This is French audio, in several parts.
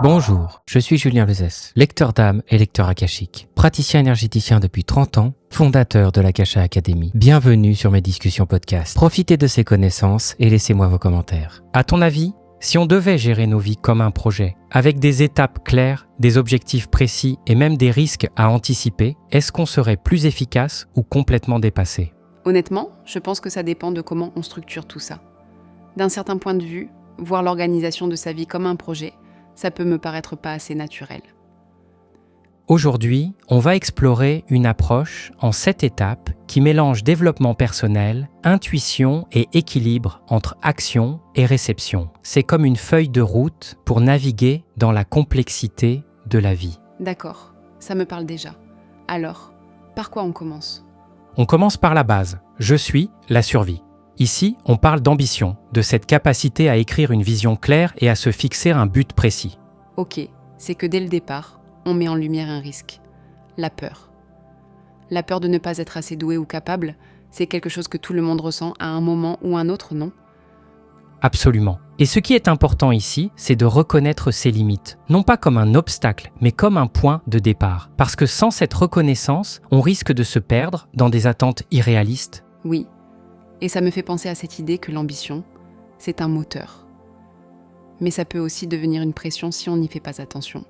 Bonjour, je suis Julien Lezès, lecteur d'âme et lecteur akashique, praticien énergéticien depuis 30 ans, fondateur de l'Akasha Academy. Bienvenue sur mes discussions podcast. Profitez de ces connaissances et laissez-moi vos commentaires. À ton avis, si on devait gérer nos vies comme un projet, avec des étapes claires, des objectifs précis et même des risques à anticiper, est-ce qu'on serait plus efficace ou complètement dépassé ? Honnêtement, je pense que ça dépend de comment on structure tout ça. D'un certain point de vue, voir l'organisation de sa vie comme un projet, ça peut me paraître pas assez naturel. Aujourd'hui, on va explorer une approche en 7 étapes qui mélange développement personnel, intuition et équilibre entre action et réception. C'est comme une feuille de route pour naviguer dans la complexité de la vie. D'accord, ça me parle déjà. Alors, par quoi on commence ? On commence par la base. Je suis la survie. Ici, on parle d'ambition, de cette capacité à écrire une vision claire et à se fixer un but précis. Ok, c'est que dès le départ, on met en lumière un risque. La peur. La peur de ne pas être assez doué ou capable, c'est quelque chose que tout le monde ressent à un moment ou un autre, non ? Absolument. Et ce qui est important ici, c'est de reconnaître ses limites, non pas comme un obstacle, mais comme un point de départ. Parce que sans cette reconnaissance, on risque de se perdre dans des attentes irréalistes. Oui, et ça me fait penser à cette idée que l'ambition, c'est un moteur. Mais ça peut aussi devenir une pression si on n'y fait pas attention.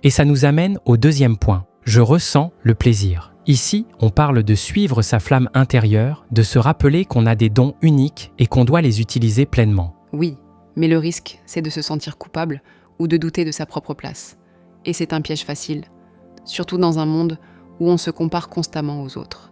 Et ça nous amène au deuxième point. Je ressens le plaisir. Ici, on parle de suivre sa flamme intérieure, de se rappeler qu'on a des dons uniques et qu'on doit les utiliser pleinement. Oui, mais le risque, c'est de se sentir coupable ou de douter de sa propre place. Et c'est un piège facile, surtout dans un monde où on se compare constamment aux autres.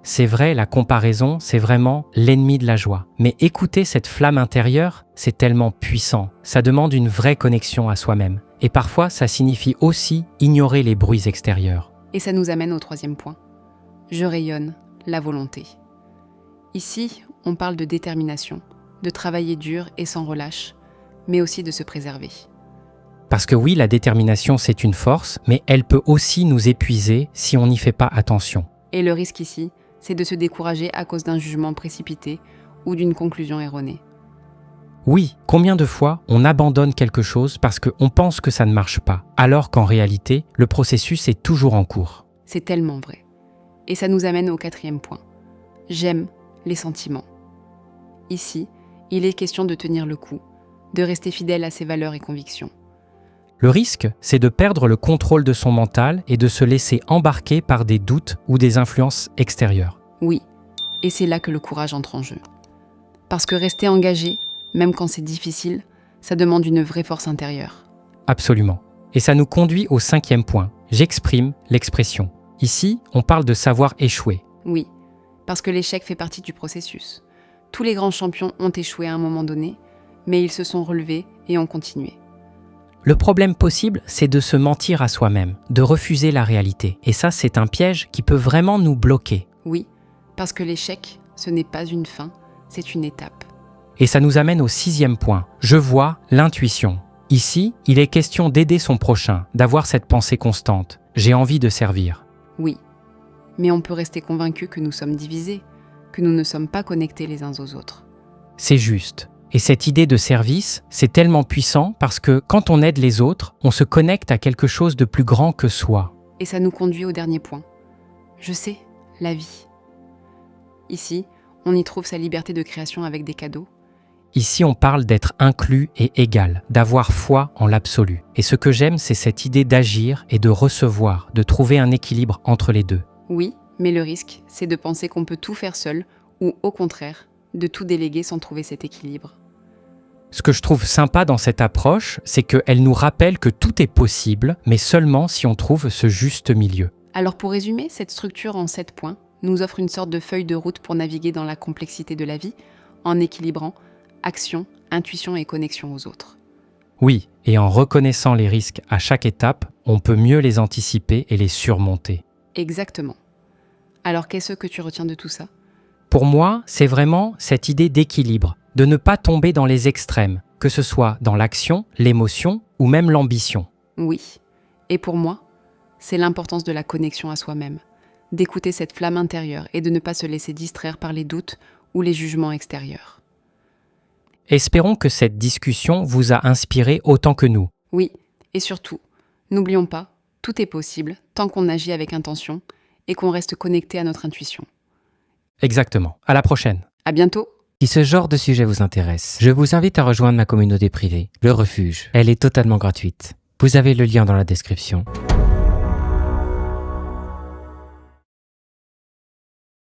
C'est vrai, la comparaison, c'est vraiment l'ennemi de la joie. Mais écouter cette flamme intérieure, c'est tellement puissant. Ça demande une vraie connexion à soi-même. Et parfois, ça signifie aussi ignorer les bruits extérieurs. Et ça nous amène au troisième point. Je rayonne, la volonté. Ici, on parle de détermination, de travailler dur et sans relâche, mais aussi de se préserver. Parce que oui, la détermination, c'est une force, mais elle peut aussi nous épuiser si on n'y fait pas attention. Et le risque ici, c'est de se décourager à cause d'un jugement précipité ou d'une conclusion erronée. Oui, combien de fois on abandonne quelque chose parce qu'on pense que ça ne marche pas, alors qu'en réalité, le processus est toujours en cours. C'est tellement vrai. Et ça nous amène au quatrième point. J'aime les sentiments. Ici, il est question de tenir le coup, de rester fidèle à ses valeurs et convictions. Le risque, c'est de perdre le contrôle de son mental et de se laisser embarquer par des doutes ou des influences extérieures. Oui, et c'est là que le courage entre en jeu. Parce que rester engagé, même quand c'est difficile, ça demande une vraie force intérieure. Absolument. Et ça nous conduit au cinquième point. J'exprime l'expression. Ici, on parle de savoir échouer. Oui, parce que l'échec fait partie du processus. Tous les grands champions ont échoué à un moment donné, mais ils se sont relevés et ont continué. Le problème possible, c'est de se mentir à soi-même, de refuser la réalité. Et ça, c'est un piège qui peut vraiment nous bloquer. Oui, parce que l'échec, ce n'est pas une fin, c'est une étape. Et ça nous amène au sixième point. Je vois l'intuition. Ici, il est question d'aider son prochain, d'avoir cette pensée constante. J'ai envie de servir. Oui, mais on peut rester convaincu que nous sommes divisés, que nous ne sommes pas connectés les uns aux autres. C'est juste. Et cette idée de service, c'est tellement puissant parce que quand on aide les autres, on se connecte à quelque chose de plus grand que soi. Et ça nous conduit au dernier point. Je sais, la vie. Ici, on y trouve sa liberté de création avec des cadeaux. Ici, on parle d'être inclus et égal, d'avoir foi en l'absolu. Et ce que j'aime, c'est cette idée d'agir et de recevoir, de trouver un équilibre entre les deux. Oui, mais le risque, c'est de penser qu'on peut tout faire seul ou, au contraire, de tout déléguer sans trouver cet équilibre. Ce que je trouve sympa dans cette approche, c'est qu'elle nous rappelle que tout est possible, mais seulement si on trouve ce juste milieu. Alors pour résumer, cette structure en 7 points nous offre une sorte de feuille de route pour naviguer dans la complexité de la vie, en équilibrant action, intuition et connexion aux autres. Oui, et en reconnaissant les risques à chaque étape, on peut mieux les anticiper et les surmonter. Exactement. Alors qu'est-ce que tu retiens de tout ça ? Pour moi, c'est vraiment cette idée d'équilibre, de ne pas tomber dans les extrêmes, que ce soit dans l'action, l'émotion ou même l'ambition. Oui. Et pour moi, c'est l'importance de la connexion à soi-même, d'écouter cette flamme intérieure et de ne pas se laisser distraire par les doutes ou les jugements extérieurs. Espérons que cette discussion vous a inspiré autant que nous. Oui, Et surtout, n'oublions pas, tout est possible tant qu'on agit avec intention et qu'on reste connecté à notre intuition. Exactement. À la prochaine. À bientôt! Si ce genre de sujet vous intéresse, je vous invite à rejoindre ma communauté privée, Le Refuge. Elle est totalement gratuite. Vous avez le lien dans la description.